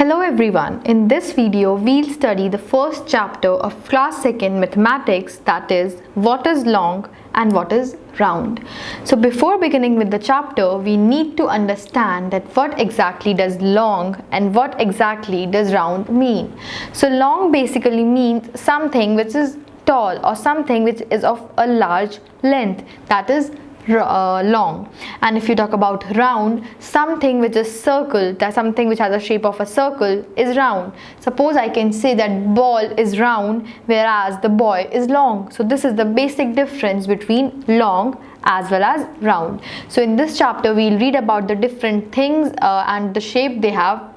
Hello everyone, in this video we'll study the first chapter of class 2nd mathematics, that is what is long and what is round. So before beginning with the chapter, we need to understand that what exactly does long and what exactly does round mean. So long basically means something which is tall or something which is of a large length, that is long. And if you talk about round, something which is circle, that something which has a shape of a circle is round. Suppose I can say that ball is round whereas the boy is long. So this is the basic difference between long as well as round. So in this chapter we'll read about the different things and the shape they have,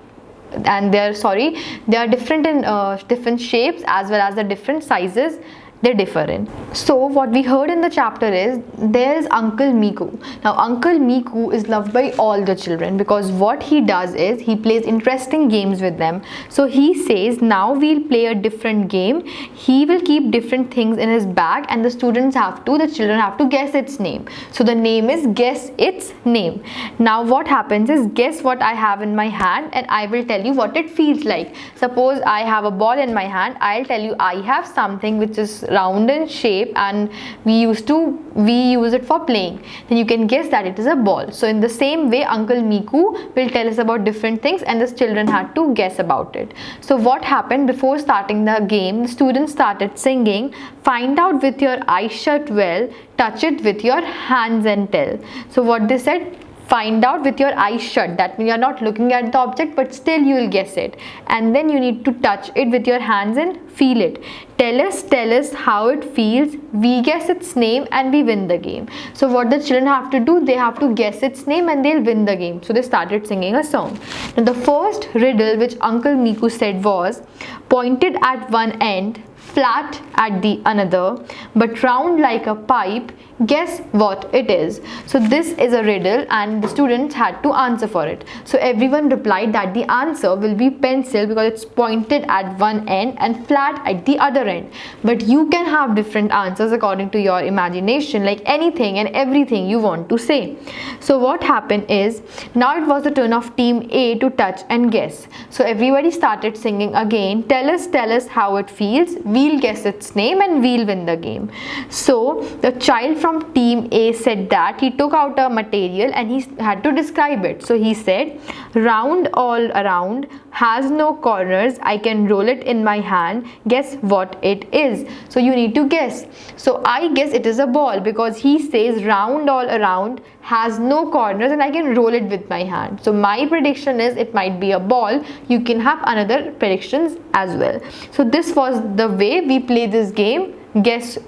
and they are different in different shapes as well as the different sizes they differ in. So what we heard in the chapter is there is Uncle Miku. Now Uncle Miku is loved by all the children because what he does is he plays interesting games with them. So he says now we'll play a different game. He will keep different things in his bag and the children have to guess its name. So the name is guess its name. Now what happens is guess what I have in my hand and I will tell you what it feels like. Suppose I have a ball in my hand, I'll tell you I have something which is round in shape and we use it for playing. Then you can guess that it is a ball. So in the same way Uncle Miku will tell us about different things and the children had to guess about it. So what happened before starting the game, the students started singing, find out with your eyes shut well, touch it with your hands and tell. So what they said, find out with your eyes shut, that means you are not looking at the object but still you will guess it, and then you need to touch it with your hands and feel it. Tell us how it feels, we guess its name and we win the game. So what the children have to do, they have to guess its name and they'll win the game. So they started singing a song. Now the first riddle which Uncle Miku said was, pointed at one end, flat at the another, but round like a pipe, guess what it is. So this is a riddle and the students had to answer for it. So everyone replied that the answer will be pencil because it's pointed at one end and flat at the other end. But you can have different answers according to your imagination, like anything and everything you want to say. So what happened is, now it was the turn of team A to touch and guess. So everybody started singing again, tell us how it feels, we'll guess its name and we'll win the game. So the child from team A said that he took out a material and he had to describe it. So he said, round all around, has no corners, I can roll it in my hand, guess what it is. So you need to guess. So I guess it is a ball because he says round all around, has no corners and I can roll it with my hand. So my prediction is it might be a ball. You can have another predictions as well. So this was the way we play this game. Guess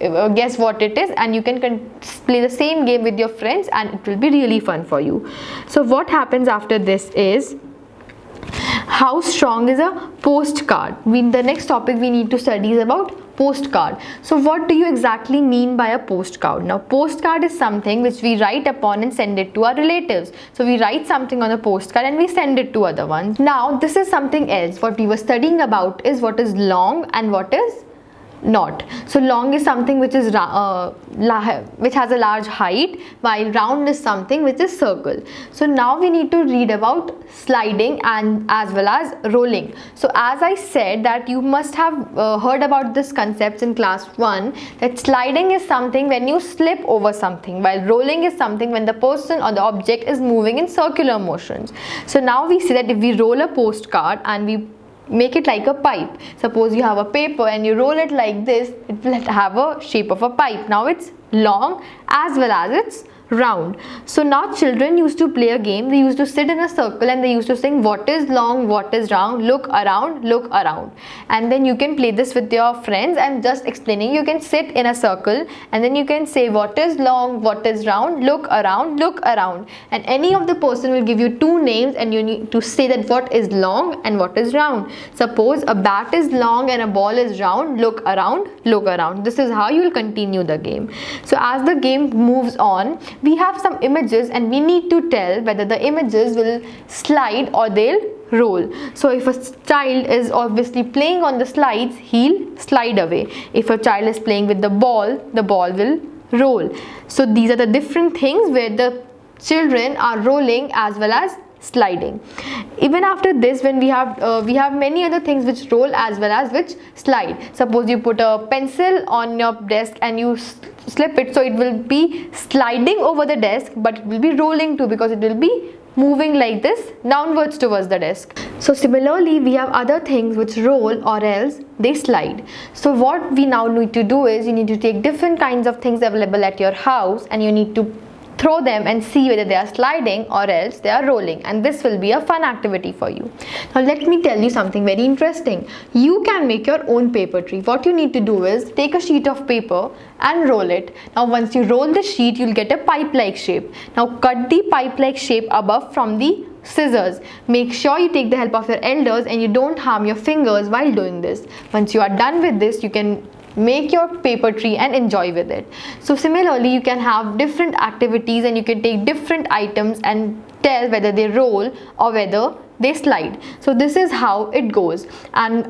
what it is, and you can play the same game with your friends and it will be really fun for you. So what happens after this is, how strong is a postcard? The next topic we need to study is about postcard. So what do you exactly mean by a postcard? Now postcard is something which we write upon and send it to our relatives. So we write something on a postcard and we send it to other ones. Now this is something else. What we were studying about is what is long and what is not. So long is something which is which has a large height, while round is something which is circle. So now we need to read about sliding and as well as rolling. So as I said that you must have heard about this concepts in class 1, that sliding is something when you slip over something, while rolling is something when the person or the object is moving in circular motions. So now we see that if we roll a postcard and we make it like a pipe, suppose you have a paper and you roll it like this, it will have a shape of a pipe. Now it's long as well as it's round. So now children used to play a game. They used to sit in a circle and they used to sing what is long, what is round, look around, and then you can play this with your friends and just explaining. You can sit in a circle and then you can say what is long, what is round, look around, and any of the person will give you two names and you need to say that what is long and what is round. Suppose a bat is long and a ball is round, look around. This is how you will continue the game. So as the game moves on, we have some images and we need to tell whether the images will slide or they'll roll. So if a child is obviously playing on the slides, he'll slide away. If a child is playing with the ball will roll. So these are the different things where the children are rolling as well as sliding. Even after this, when we have many other things which roll as well as which slide. Suppose you put a pencil on your desk and you slip it, so it will be sliding over the desk, but it will be rolling too, because it will be moving like this downwards towards the desk. So similarly, we have other things which roll or else they slide. So what we now need to do is, you need to take different kinds of things available at your house and you need to throw them and see whether they are sliding or else they are rolling, and this will be a fun activity for you. Now let me tell you something very interesting. You can make your own paper tree. What you need to do is take a sheet of paper and roll it. Now once you roll the sheet, you'll get a pipe like shape. Now cut the pipe like shape above from the scissors. Make sure you take the help of your elders and you don't harm your fingers while doing this. Once you are done with this, you can make your paper tree and enjoy with it. So similarly, you can have different activities and you can take different items and tell whether they roll or whether they slide. So this is how it goes. And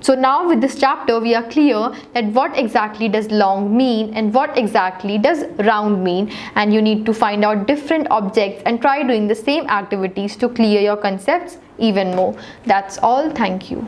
so now with this chapter, we are clear that what exactly does long mean and what exactly does round mean, and you need to find out different objects and try doing the same activities to clear your concepts even more. That's all. Thank you.